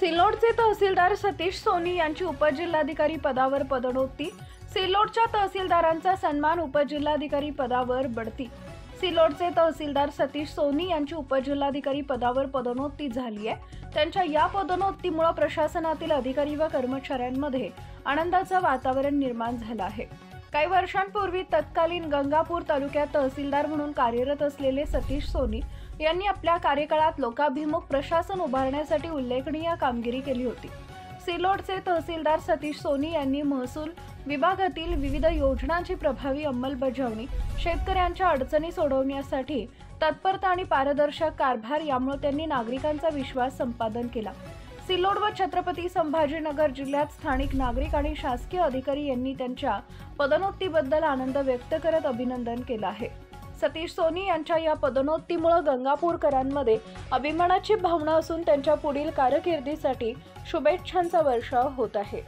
सिल्लोडचे तहसीलदार सतीश सोनी यांची उपजिल्हाधिकारी पदावर पदोन्नती। सिल्लोडच्या तहसीलदारांचा सन्मान, उपजिल्हाधिकारी पदावर बढती। सिल्लोडचे तहसीलदार सतीश सोनी यांची उपजिल्हाधिकारी पदावर पदोन्नती झाली आहे। त्यांच्या या पदोन्नतीमुळे प्रशासनातील अधिकारी व कर्मचाऱ्यांमध्ये आनंदाचं वातावरण निर्माण झालं आहे। काही वर्षांपूर्वी तत्कालीन गंगापूर तालुक्यात तहसीलदार म्हणून कार्यरत असलेले सतीश सोनी यांनी आपल्या कार्यकाळात लोकाभिमुख प्रशासन उभारण्यासाठी उल्लेखनीय कामगिरी केली होती। सिल्लोडचे तहसीलदार सतीश सोनी यांनी महसूल विभागातील विविध योजनांची प्रभावी अंमलबजावणी, शेतकऱ्यांच्या अडचणी सोडवण्यासाठी तत्परता आणि पारदर्शक कारभार यामुळे त्यांनी नागरिकांचा विश्वास संपादन केला। सिल्लोड व छत्रपती संभाजीनगर जिल्ह्यात स्थानिक नागरिक आणि शासकीय अधिकारी यांनी त्यांच्या पदोन्नतीबद्दल आनंद व्यक्त करत अभिनंदन केलं आहे। सतीश सोनी यांच्या या पदोन्नतीमुळे गंगापूरकरांमध्ये अभिमानाची भावना असून त्यांच्या पुढील कारकिर्दीसाठी शुभेच्छांचा वर्षाव होत आहे।